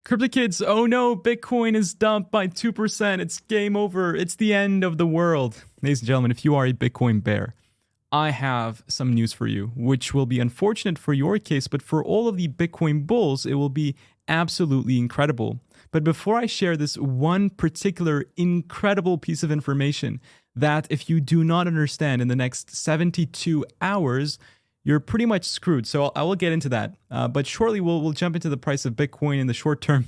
Crypto kids, oh no, Bitcoin is dumped by 2%. It's game over. It's the end of the world. Ladies and gentlemen, if you are a Bitcoin bear, I have some news for you, which will be unfortunate for your case, but for all of the Bitcoin bulls, it will be absolutely incredible. But before I share this one particular incredible piece of information that if you do not understand in the next 72 hours, you're pretty much screwed. So I will get into that. But shortly, we'll jump into the price of Bitcoin in the short term.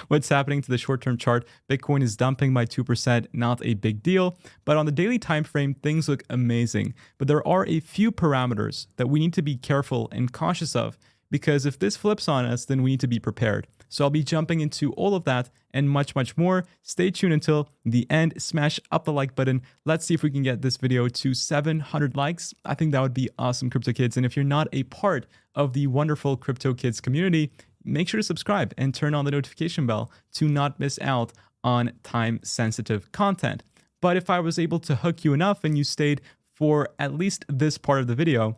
What's happening to the short-term chart? Bitcoin is dumping by 2%, not a big deal. But on the daily time frame, things look amazing. But there are a few parameters that we need to be careful and cautious of, because if this flips on us, then we need to be prepared. So I'll be jumping into all of that and much, much more. Stay tuned until the end. Smash up the like button. Let's see if we can get this video to 700 likes. I think that would be awesome, Crypto Kids. And if you're not a part of the wonderful Crypto Kids community, make sure to subscribe and turn on the notification bell to not miss out on time-sensitive content. But if I was able to hook you enough and you stayed for at least this part of the video,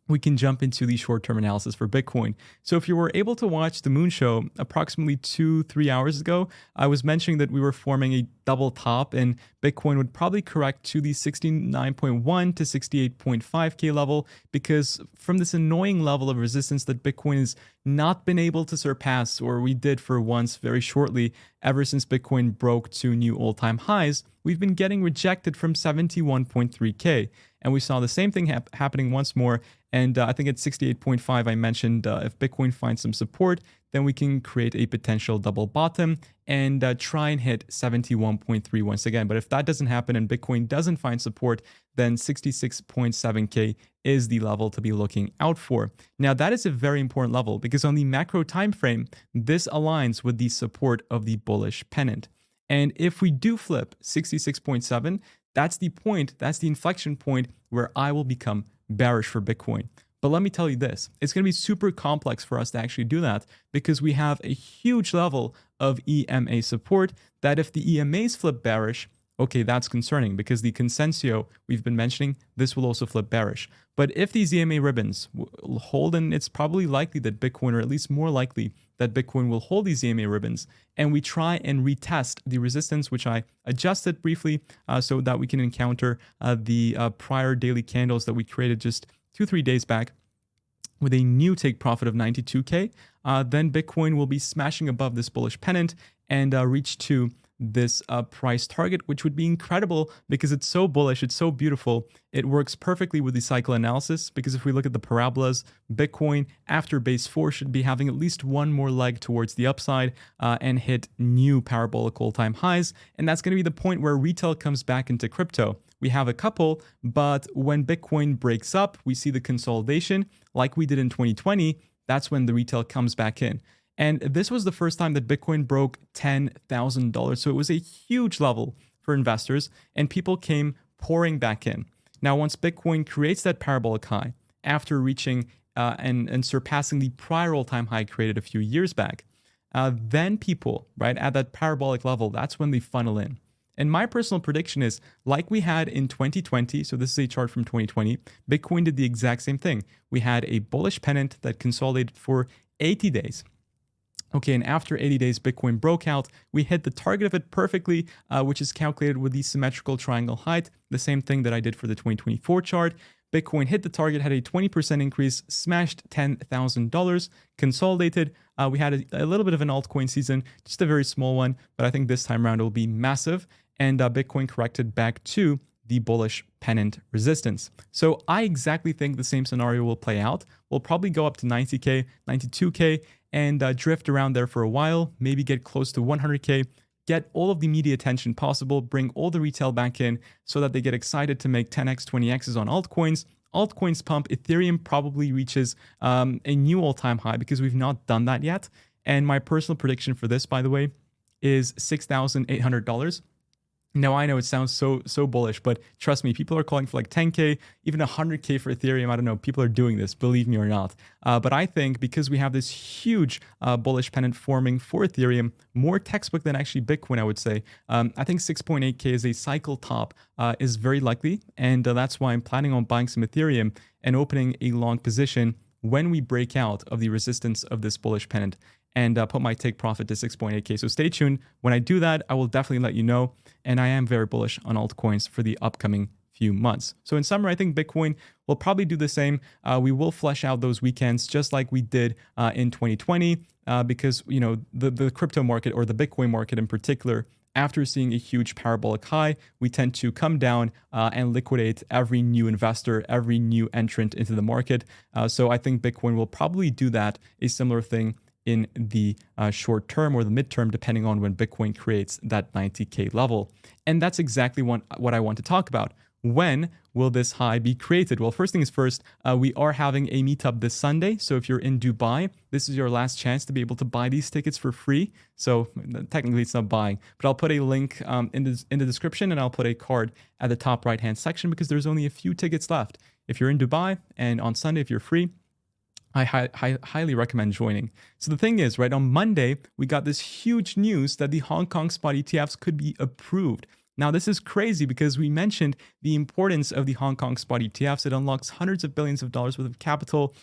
we can jump into the short-term analysis for Bitcoin. So if you were able to watch the Moon Show approximately 2-3 hours ago, I was mentioning that we were forming a double top and Bitcoin would probably correct to the 69.1 to 68.5K level, because from this annoying level of resistance that Bitcoin has not been able to surpass, or we did for once very shortly, ever since Bitcoin broke to new all-time highs, we've been getting rejected from 71.3K. And we saw the same thing happening once more. And I think at 68.5, I mentioned if Bitcoin finds some support, then we can create a potential double bottom and try and hit 71.3 once again. But if that doesn't happen and Bitcoin doesn't find support, then 66.7K is the level to be looking out for. Now, that is a very important level because on the macro time frame, this aligns with the support of the bullish pennant. And if we do flip 66.7, that's the point, that's the inflection point where I will become bearish for Bitcoin. But let me tell you this, it's going to be super complex for us to actually do that because we have a huge level of EMA support that if the EMAs flip bearish, okay, that's concerning because the consensio we've been mentioning, this will also flip bearish. But if these EMA ribbons hold, and it's probably likely that Bitcoin, or at least more likely that Bitcoin will hold these EMA ribbons, and we try and retest the resistance, which I adjusted briefly so that we can encounter the prior daily candles that we created just 2-3 days back with a new take profit of 92K, then Bitcoin will be smashing above this bullish pennant and reach to this price target, which would be incredible because it's so bullish, it's so beautiful. It works perfectly with the cycle analysis because if we look at the parabolas, Bitcoin after base 4 should be having at least one more leg towards the upside and hit new parabolic all-time highs. And that's going to be the point where retail comes back into crypto. We have a couple, but when Bitcoin breaks up, we see the consolidation like we did in 2020. That's when the retail comes back in. And this was the first time that Bitcoin broke $10,000. So it was a huge level for investors and people came pouring back in. Now, once Bitcoin creates that parabolic high after reaching and surpassing the prior all-time high created a few years back, then people, right, at that parabolic level, that's when they funnel in. And my personal prediction is, like we had in 2020, so this is a chart from 2020, Bitcoin did the exact same thing. We had a bullish pennant that consolidated for 80 days. Okay, and after 80 days, Bitcoin broke out. We hit the target of it perfectly, which is calculated with the symmetrical triangle height, the same thing that I did for the 2024 chart. Bitcoin hit the target, had a 20% increase, smashed $10,000, consolidated. We had a little bit of an altcoin season, just a very small one, but I think this time around it will be massive. And Bitcoin corrected back to the bullish pennant resistance. So I exactly think the same scenario will play out. We'll probably go up to 90K, 92K, and drift around there for a while, maybe get close to 100K, get all of the media attention possible, bring all the retail back in so that they get excited to make 10x, 20x's on altcoins. Altcoins pump, Ethereum probably reaches a new all-time high because we've not done that yet. And my personal prediction for this, by the way, is $6,800. Now, I know it sounds so bullish, but trust me, people are calling for like 10K, even 100K for Ethereum. I don't know, people are doing this, believe me or not. But I think because we have this huge bullish pennant forming for Ethereum, more textbook than actually Bitcoin, I would say. I think 6.8K as a cycle top is very likely. And that's why I'm planning on buying some Ethereum and opening a long position when we break out of the resistance of this bullish pennant. and put my take profit to 6.8K. So stay tuned. When I do that, I will definitely let you know. And I am very bullish on altcoins for the upcoming few months. So in summary, I think Bitcoin will probably do the same. We will flesh out those weekends just like we did in 2020 because, you know, the crypto market, or the Bitcoin market in particular, after seeing a huge parabolic high, we tend to come down and liquidate every new investor, every new entrant into the market. So I think Bitcoin will probably do that, a similar thing in the short term or the midterm, depending on when Bitcoin creates that 90K level. And that's exactly what I want to talk about. When will this high be created? Well, first things first, we are having a meetup this Sunday. So if you're in Dubai, this is your last chance to be able to buy these tickets for free. So technically it's not buying, but I'll put a link in the description, and I'll put a card at the top right-hand section because there's only a few tickets left. If you're in Dubai and on Sunday, if you're free, I highly recommend joining. So the thing is, right, on Monday, we got this huge news that the Hong Kong spot ETFs could be approved. Now, this is crazy because we mentioned the importance of the Hong Kong spot ETFs. It unlocks hundreds of billions of dollars worth of capital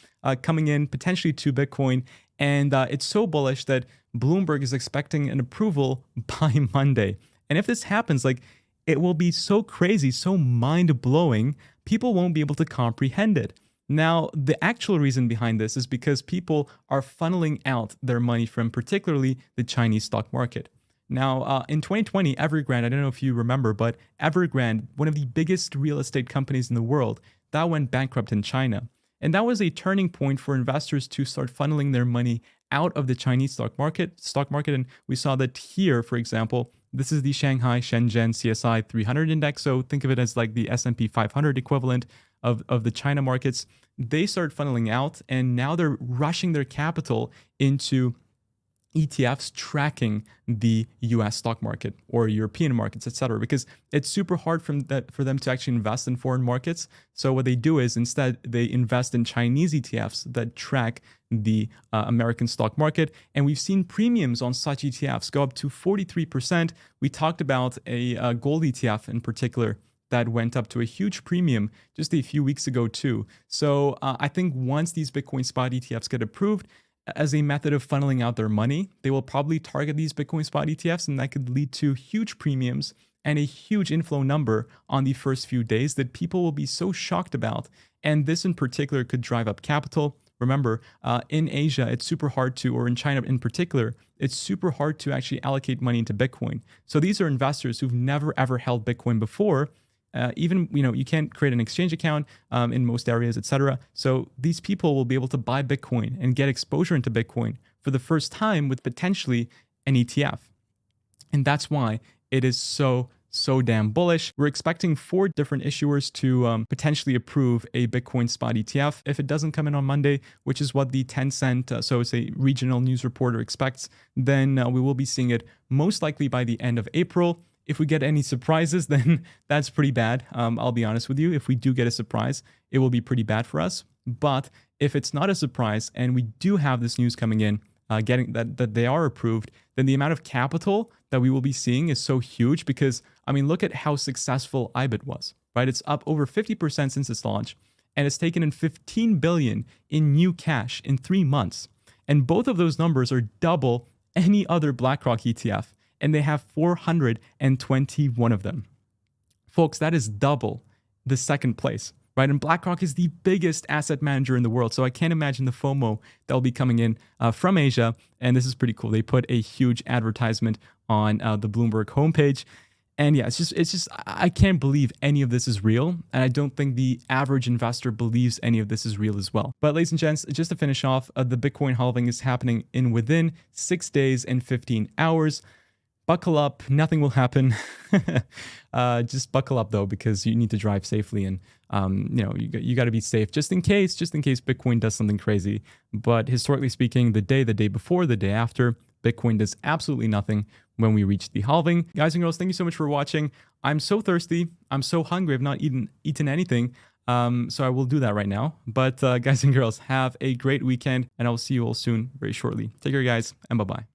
coming in potentially to Bitcoin. And it's so bullish that Bloomberg is expecting an approval by Monday. And if this happens, like, it will be so crazy, so mind-blowing, people won't be able to comprehend it. Now, the actual reason behind this is because people are funneling out their money from particularly the Chinese stock market. Now, in 2020, Evergrande, I don't know if you remember, but Evergrande, one of the biggest real estate companies in the world, that went bankrupt in China. And that was a turning point for investors to start funneling their money out of the Chinese stock market. And we saw that here, for example, this is the Shanghai Shenzhen CSI 300 index. So think of it as like the S&P 500 equivalent of the China markets. They started funneling out, and now they're rushing their capital into ETFs tracking the US stock market or European markets, etc., because it's super hard for them to actually invest in foreign markets. So what they do is instead they invest in Chinese ETFs that track the American stock market. And we've seen premiums on such ETFs go up to 43%. We talked about a gold ETF in particular that went up to a huge premium just a few weeks ago too. So I think once these Bitcoin spot ETFs get approved, as a method of funneling out their money, they will probably target these Bitcoin spot ETFs, and that could lead to huge premiums and a huge inflow number on the first few days that people will be so shocked about. And this in particular could drive up capital. Remember, in Asia, it's super hard to, or in China in particular, it's super hard to actually allocate money into Bitcoin. So these are investors who've never ever held Bitcoin before. Even, you can't create an exchange account in most areas, etc. So these people will be able to buy Bitcoin and get exposure into Bitcoin for the first time with potentially an ETF. And that's why it is so damn bullish. We're expecting 4 different issuers to potentially approve a Bitcoin spot ETF. If it doesn't come in on Monday, which is what the Tencent, so it's a regional news reporter, expects, then we will be seeing it most likely by the end of April. If we get any surprises, then that's pretty bad. I'll be honest with you. If we do get a surprise, it will be pretty bad for us. But if it's not a surprise and we do have this news coming in, getting that they are approved, then the amount of capital that we will be seeing is so huge because, I mean, look at how successful IBIT was, right? It's up over 50% since its launch, and it's taken in 15 billion in new cash in 3 months. And both of those numbers are double any other BlackRock ETF. And they have 421 of them. Folks, that is double the second place, right? And BlackRock is the biggest asset manager in the world. So I can't imagine the FOMO that will be coming in from Asia. And this is pretty cool. They put a huge advertisement on the Bloomberg homepage. And yeah, it's just, I can't believe any of this is real. And I don't think the average investor believes any of this is real as well. But ladies and gents, just to finish off, the Bitcoin halving is happening within 6 days and 15 hours. Buckle up, nothing will happen. Just buckle up though, because you need to drive safely, and you got to be safe just in case Bitcoin does something crazy. But historically speaking, the day before, the day after, Bitcoin does absolutely nothing when we reach the halving. Guys and girls, thank you so much for watching. I'm so thirsty. I'm so hungry. I've not eaten anything. So I will do that right now. But guys and girls, have a great weekend, and I'll see you all soon, very shortly. Take care, guys, and bye-bye.